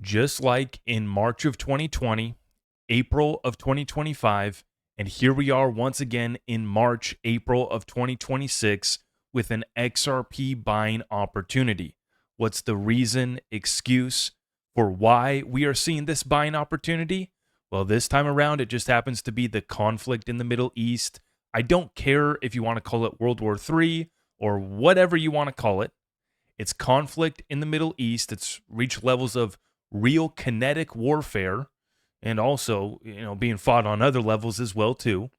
Just like in March of 2020, April of 2025, and here we are once again in March, April of 2026 with an XRP buying opportunity. What's the reason, excuse for why we are seeing this buying opportunity? Well, this time around, it just happens to be the conflict in the Middle East. I don't care if you want to call it World War III or whatever you want to call it. It's conflict in the Middle East. It's reached levels of real kinetic warfare and also, being fought on other levels as well too.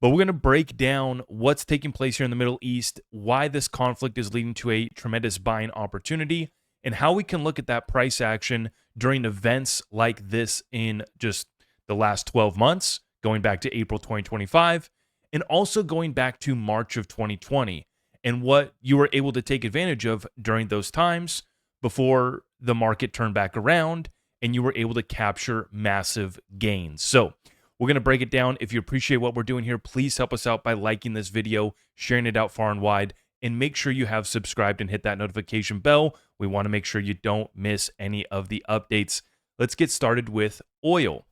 But we're going to break down what's taking place here in the Middle East, why this conflict is leading to a tremendous buying opportunity, and how we can look at that price action during events like this in just the last 12 months, going back to April 2025, and also going back to March of 2020, and what you were able to take advantage of during those times before the market turned back around and you were able to capture massive gains. So we're going to break it down. If you appreciate what we're doing here, please help us out by liking this video, sharing it out far and wide, and make sure you have subscribed and hit that notification bell. We want to make sure you don't miss any of the updates. Let's get started with oil.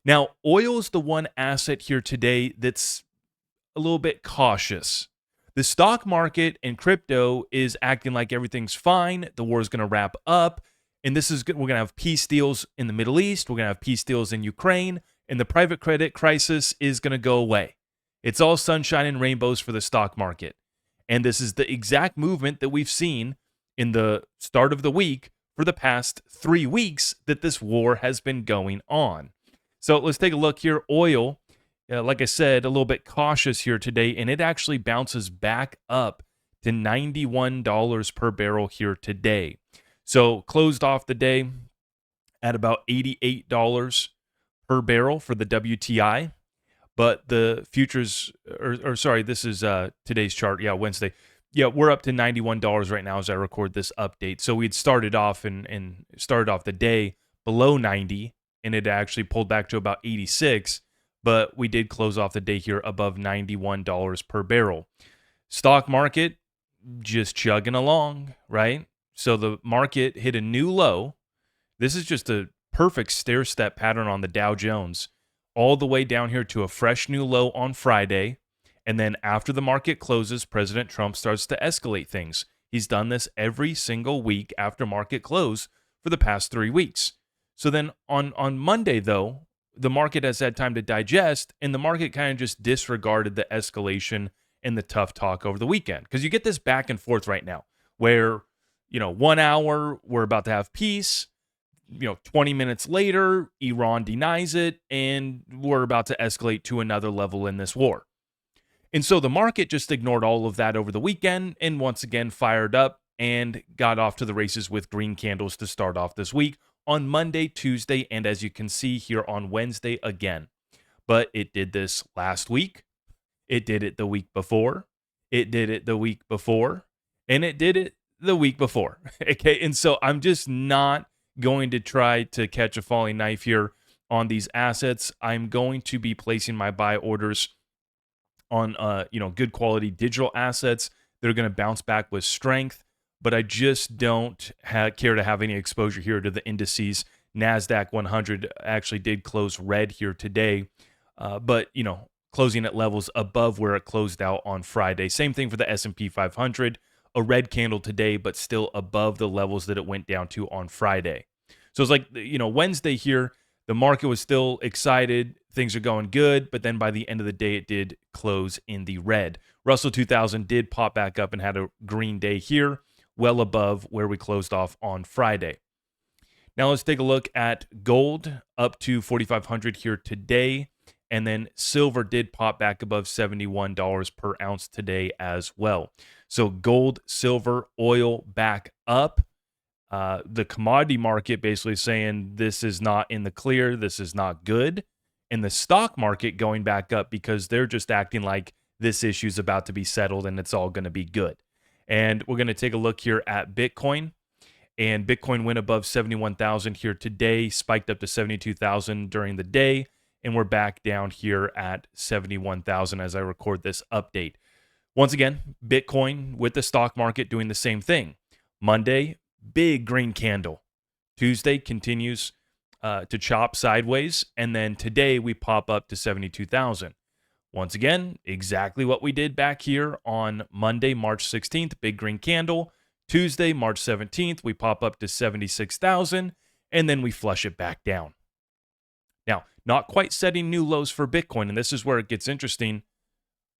Now, oil is the one asset here today that's a little bit cautious. The stock market and crypto is acting like everything's fine. The war is going to wrap up. And this is good. We're going to have peace deals in the Middle East. We're going to have peace deals in Ukraine. And the private credit crisis is going to go away. It's all sunshine and rainbows for the stock market. And this is the exact movement that we've seen in the start of the week for the past 3 weeks that this war has been going on. So let's take a look here. Oil, like I said, a little bit cautious here today, and it actually bounces back up to $91 per barrel here today. So closed off the day at about $88 per barrel for the WTI, but the futures, this is today's chart, Wednesday. We're up to $91 right now as I record this update. So we'd started off and started off the day below 90, and it actually pulled back to about 86, but we did close off the day here above $91 per barrel. Stock market just chugging along, right? So the market hit a new low. This is just a perfect stair-step pattern on the Dow Jones, all the way down here to a fresh new low on Friday. And then after the market closes, President Trump starts to escalate things. He's done this every single week after market close for the past 3 weeks. So then on Monday, though, the market has had time to digest, and the market kind of just disregarded the escalation and the tough talk over the weekend. Because you get this back and forth right now where 1 hour, we're about to have peace. 20 minutes later, Iran denies it, and we're about to escalate to another level in this war. And so the market just ignored all of that over the weekend and once again fired up and got off to the races with green candles to start off this week on Monday, Tuesday, and as you can see here on Wednesday again. But it did this last week. It did it the week before. It did it the week before. And it did it the week before. Okay, and so I'm just not going to try to catch a falling knife here on these assets. I'm going to be placing my buy orders on good quality digital assets that are going to bounce back with strength, but I just don't care to have any exposure here to the indices. NASDAQ 100 actually did close red here today, but closing at levels above where it closed out on Friday. Same thing for the S&P 500. A red candle today, but still above the levels that it went down to on Friday. So it's like, Wednesday here, the market was still excited. Things are going good. But then by the end of the day, it did close in the red. Russell 2000 did pop back up and had a green day here, well above where we closed off on Friday. Now let's take a look at gold, up to 4,500 here today. And then silver did pop back above $71 per ounce today as well. So gold, silver, oil back up. The commodity market basically saying this is not in the clear, this is not good. And the stock market going back up because they're just acting like this issue is about to be settled and it's all going to be good. And we're going to take a look here at Bitcoin. And Bitcoin went above 71,000 here today, spiked up to 72,000 during the day. And we're back down here at 71,000 as I record this update. Once again, Bitcoin with the stock market doing the same thing. Monday, big green candle. Tuesday continues to chop sideways, and then today we pop up to 72,000. Once again, exactly what we did back here on Monday, March 16th, big green candle. Tuesday, March 17th, we pop up to 76,000, and then we flush it back down. Now, not quite setting new lows for Bitcoin, and this is where it gets interesting.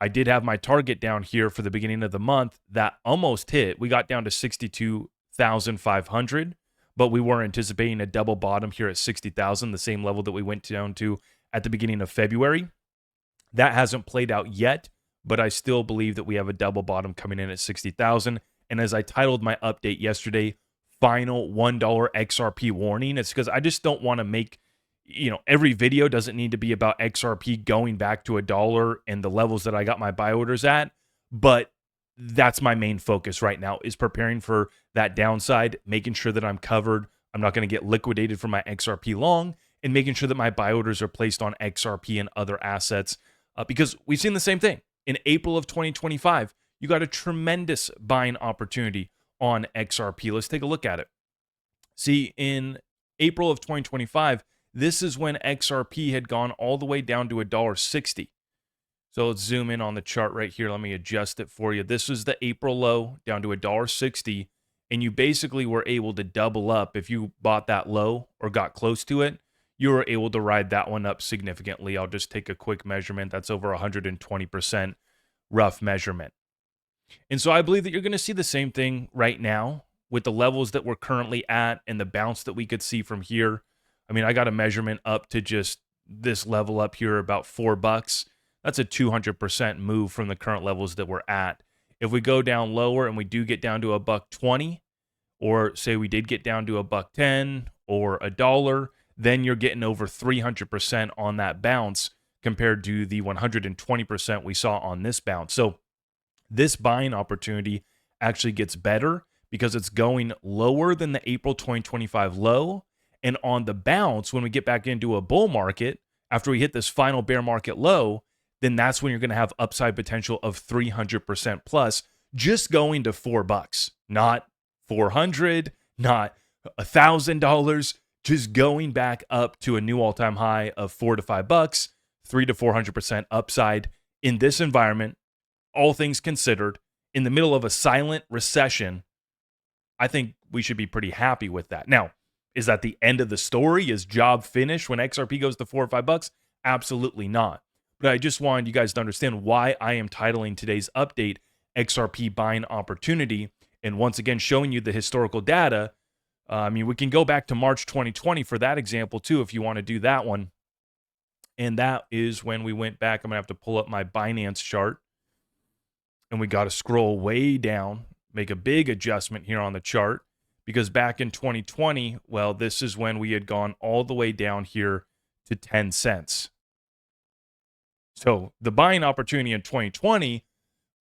I did have my target down here for the beginning of the month that almost hit. We got down to 62,500, but we were anticipating a double bottom here at 60,000, the same level that we went down to at the beginning of February. That hasn't played out yet, but I still believe that we have a double bottom coming in at 60,000. And as I titled my update yesterday, final $1 XRP warning, it's because I just don't want to make, every video doesn't need to be about XRP going back to $1 and the levels that I got my buy orders at. But that's my main focus right now, is preparing for that downside, making sure that I'm covered. I'm not going to get liquidated for my XRP long, and making sure that my buy orders are placed on XRP and other assets. Because we've seen the same thing. In April of 2025, you got a tremendous buying opportunity on XRP. Let's take a look at it. See, in April of 2025, this is when XRP had gone all the way down to $1.60. So let's zoom in on the chart right here. Let me adjust it for you. This was the April low down to $1.60, and you basically were able to double up. If you bought that low or got close to it, you were able to ride that one up significantly. I'll just take a quick measurement. That's over 120% rough measurement. And so I believe that you're going to see the same thing right now with the levels that we're currently at and the bounce that we could see from here. I mean, I got a measurement up to just this level up here, about $4. That's a 200% move from the current levels that we're at. If we go down lower and we do get down to $1.20, or say we did get down to $1.10 or $1, then you're getting over 300% on that bounce compared to the 120% we saw on this bounce. So this buying opportunity actually gets better because it's going lower than the April 2025 low. And on the bounce, when we get back into a bull market, after we hit this final bear market low, then that's when you're going to have upside potential of 300% plus, just going to $4, not 400, not $1,000, just going back up to a new all-time high of $4 to $5, 300 to 400% upside in this environment. All things considered, in the middle of a silent recession, I think we should be pretty happy with that. Now, is that the end of the story? Is job finished when XRP goes to $4 or $5? Absolutely not. But I just wanted you guys to understand why I am titling today's update XRP Buying Opportunity, and once again showing you the historical data. We can go back to March 2020 for that example too, if you want to do that one. And that is when we went back. I'm going to have to pull up my Binance chart. And we got to scroll way down, make a big adjustment here on the chart. Because back in 2020, well, this is when we had gone all the way down here to 10 cents. So the buying opportunity in 2020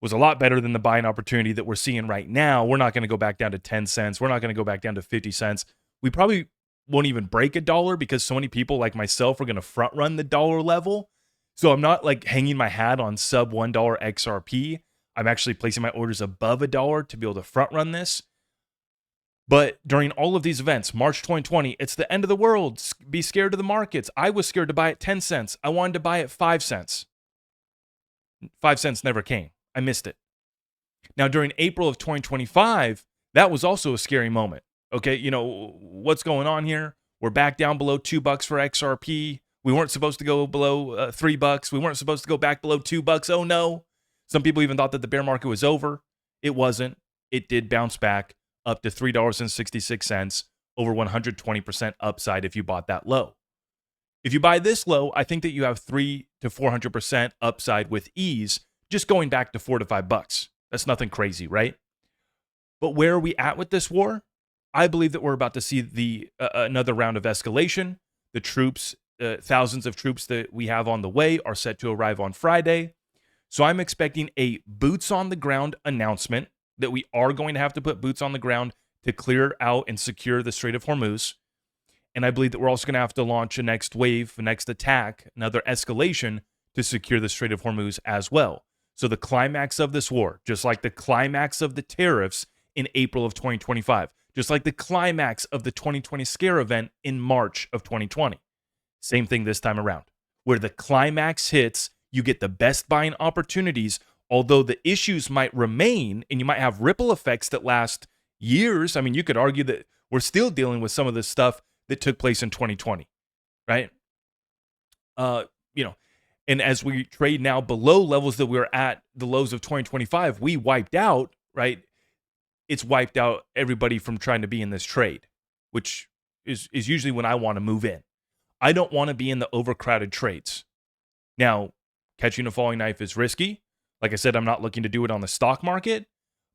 was a lot better than the buying opportunity that we're seeing right now. We're not going to go back down to 10 cents. We're not going to go back down to 50 cents. We probably won't even break $1 because so many people like myself are going to front run the dollar level. So I'm not like hanging my hat on sub $1 XRP. I'm actually placing my orders above $1 to be able to front run this. But during all of these events, March 2020, it's the end of the world. Be scared of the markets. I was scared to buy at 10 cents. I wanted to buy at 5 cents. 5 cents never came. I missed it. Now, during April of 2025, that was also a scary moment. Okay, what's going on here? We're back down below $2 for XRP. We weren't supposed to go below $3. We weren't supposed to go back below $2. Oh no. Some people even thought that the bear market was over. It wasn't. It did bounce back up to $3.66, over 120% upside if you bought that low. If you buy this low, I think that you have 300 to 400% upside with ease, just going back to $4 to $5. That's nothing crazy, right? But where are we at with this war? I believe that we're about to see another round of escalation. The troops, thousands of troops that we have on the way are set to arrive on Friday. So I'm expecting a boots on the ground announcement that we are going to have to put boots on the ground to clear out and secure the Strait of Hormuz. And I believe that we're also going to have to launch a next wave, a next attack, another escalation to secure the Strait of Hormuz as well. So the climax of this war, just like the climax of the tariffs in April of 2025, just like the climax of the 2020 scare event in March of 2020. Same thing this time around. Where the climax hits, you get the best buying opportunities, although the issues might remain and you might have ripple effects that last years. I mean, you could argue that we're still dealing with some of the stuff that took place in 2020, right? You know, and as we trade now below levels that we were at the lows of 2025, we wiped out, right? It's wiped out everybody from trying to be in this trade, which is usually when I want to move in. I don't want to be in the overcrowded trades. Now, catching a falling knife is risky. Like I said, I'm not looking to do it on the stock market,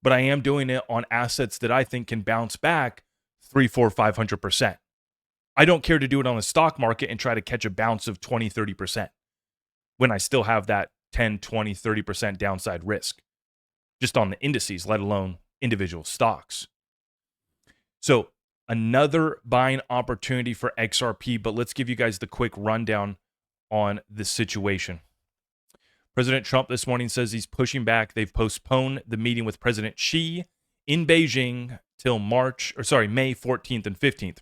but I am doing it on assets that I think can bounce back 3, 4, 500%. I don't care to do it on the stock market and try to catch a bounce of 20, 30% when I still have that 10, 20, 30% downside risk just on the indices, let alone individual stocks. So another buying opportunity for XRP, but let's give you guys the quick rundown on this situation. President Trump this morning says he's pushing back. They've postponed the meeting with President Xi in Beijing till May 14th and 15th.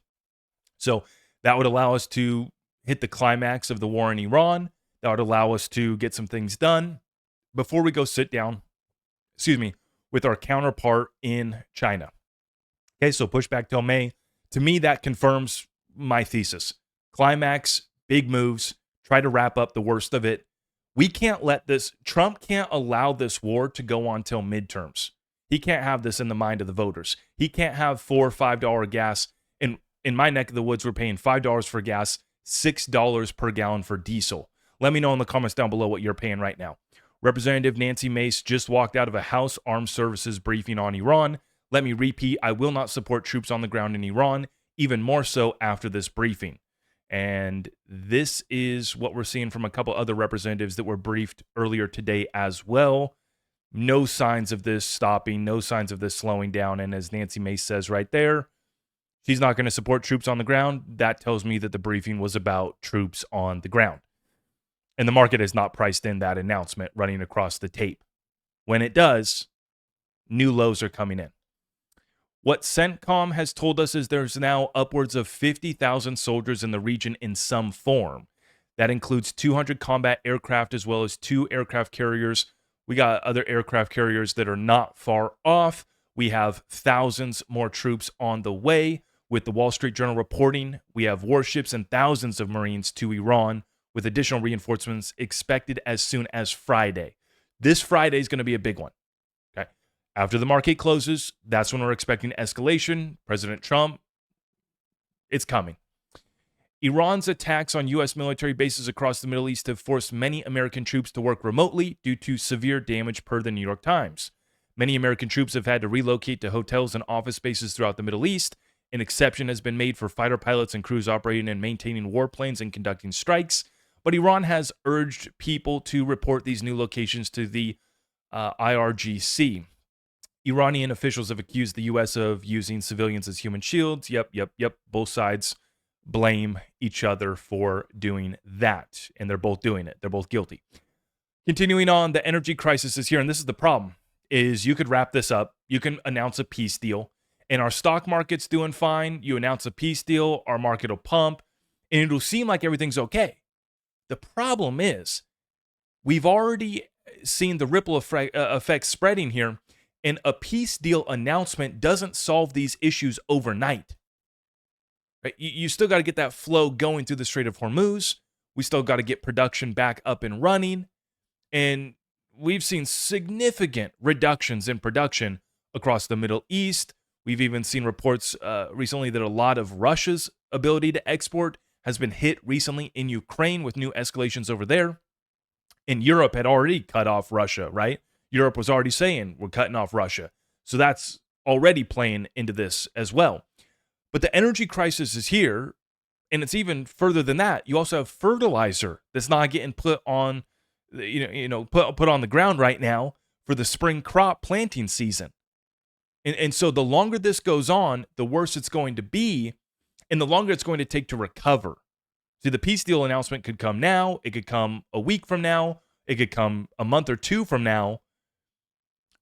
So that would allow us to hit the climax of the war in Iran. That would allow us to get some things done before we go sit down, with our counterpart in China. Okay, so push back till May. To me, that confirms my thesis. Climax, big moves, try to wrap up the worst of it. We can't let this, Trump can't allow this war to go on till midterms. He can't have this in the mind of the voters. He can't have $4 or $5 gas. In my neck of the woods, we're paying $5 for gas, $6 per gallon for diesel. Let me know in the comments down below what you're paying right now. Representative Nancy Mace just walked out of a House Armed Services briefing on Iran. Let me repeat, I will not support troops on the ground in Iran, even more so after this briefing. And this is what we're seeing from a couple other representatives that were briefed earlier today as well. No signs of this stopping, no signs of this slowing down. And as Nancy Mace says right there, she's not going to support troops on the ground. That tells me that the briefing was about troops on the ground. And the market has not priced in that announcement running across the tape. When it does, new lows are coming in. What CENTCOM has told us is there's now upwards of 50,000 soldiers in the region in some form. That includes 200 combat aircraft as well as 2 aircraft carriers. We got other aircraft carriers that are not far off. We have thousands more troops on the way. With the Wall Street Journal reporting, we have warships and thousands of Marines to Iran, with additional reinforcements expected as soon as Friday. This Friday is going to be a big one. Okay. After the market closes, that's when we're expecting escalation. President Trump, it's coming. Iran's attacks on U.S. military bases across the Middle East have forced many American troops to work remotely due to severe damage, per the New York Times. Many American troops have had to relocate to hotels and office spaces throughout the Middle East. An exception has been made for fighter pilots and crews operating and maintaining warplanes and conducting strikes. But Iran has urged people to report these new locations to the IRGC. Iranian officials have accused the U.S. of using civilians as human shields. Yep. Both sides blame each other for doing that, and they're both doing it. They're both guilty. Continuing on, the energy crisis is here, and this is the problem, is you could wrap this up. You can announce a peace deal, and our stock market's doing fine. You announce a peace deal, our market will pump, and it'll seem like everything's okay. The problem is we've already seen the ripple effect spreading here, and a peace deal announcement doesn't solve these issues overnight. Right? You still got to get that flow going through the Strait of Hormuz. We still got to get production back up and running. And we've seen significant reductions in production across the Middle East. We've even seen reports recently that a lot of Russia's ability to export has been hit recently in Ukraine with new escalations over there. And Europe had already cut off Russia, right? Europe was already saying we're cutting off Russia. So that's already playing into this as well. But the energy crisis is here, and it's even further than that. You also have fertilizer that's not getting put on, put on the ground right now for the spring crop planting season. And so the longer this goes on, the worse it's going to be, and the longer it's going to take to recover. See, the peace deal announcement could come now. It could come a week from now. It could come a month or two from now.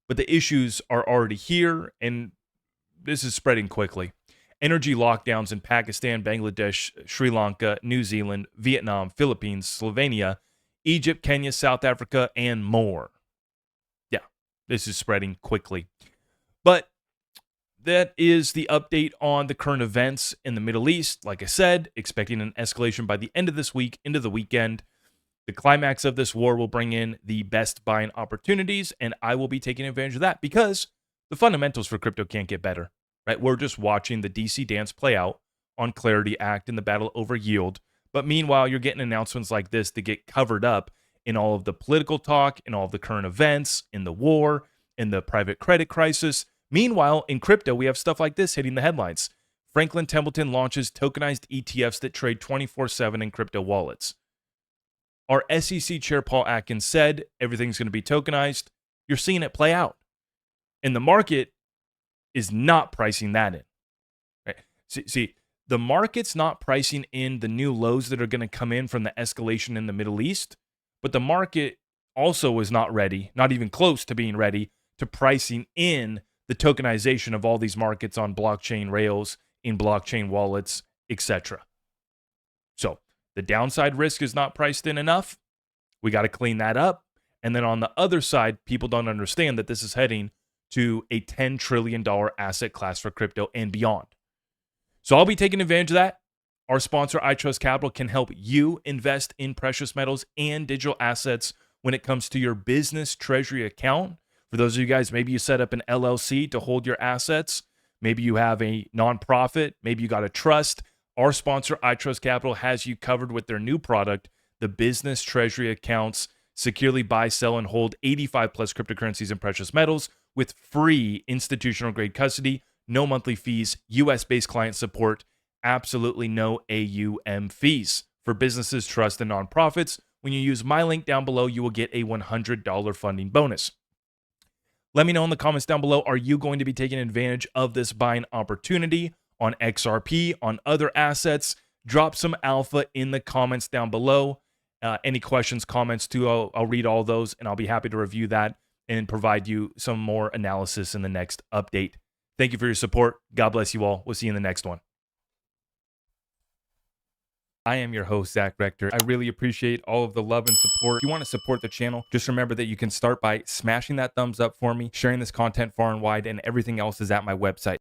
But the issues are already here, and this is spreading quickly. Energy lockdowns in Pakistan, Bangladesh, Sri Lanka, New Zealand, Vietnam, Philippines, Slovenia, Egypt, Kenya, South Africa, and more. Yeah, this is spreading quickly. But that is the update on the current events in the Middle East. Like I said, expecting an escalation by the end of this week into the weekend. The climax of this war will bring in the best buying opportunities, and I will be taking advantage of that because the fundamentals for crypto can't get better, right? We're just watching the DC dance play out on Clarity Act and the battle over yield. But meanwhile, you're getting announcements like this to get covered up in all of the political talk, in all of the current events, in the war, in the private credit crisis. Meanwhile, in crypto, we have stuff like this hitting the headlines. Franklin Templeton launches tokenized ETFs that trade 24/7 in crypto wallets. Our SEC Chair Paul Atkins said everything's going to be tokenized. You're seeing it play out. And the market is not pricing that in. Right? See, the market's not pricing in the new lows that are going to come in from the escalation in the Middle East, but the market also is not ready, not even close to being ready, to pricing in the tokenization of all these markets on blockchain rails, in blockchain wallets, etc. So the downside risk is not priced in enough. We got to clean that up. And then on the other side, people don't understand that this is heading to a $10 trillion asset class for crypto and beyond. So I'll be taking advantage of that. Our sponsor, iTrust Capital, can help you invest in precious metals and digital assets when it comes to your business treasury account. For those of you guys, maybe you set up an LLC to hold your assets. Maybe you have a nonprofit. Maybe you got a trust. Our sponsor, iTrust Capital, has you covered with their new product, the Business Treasury Accounts. Securely buy, sell, and hold 85 plus cryptocurrencies and precious metals with free institutional grade custody, no monthly fees, US-based client support, absolutely no AUM fees. For businesses, trusts, and nonprofits, when you use my link down below, you will get a $100 funding bonus. Let me know in the comments down below, are you going to be taking advantage of this buying opportunity on XRP, on other assets? Drop some alpha in the comments down below. Any questions, comments too, I'll read all those and I'll be happy to review that and provide you some more analysis in the next update. Thank you for your support. God bless you all. We'll see you in the next one. I am your host, Zach Rector. I really appreciate all of the love and support. If you want to support the channel, just remember that you can start by smashing that thumbs up for me, sharing this content far and wide, and everything else is at my website.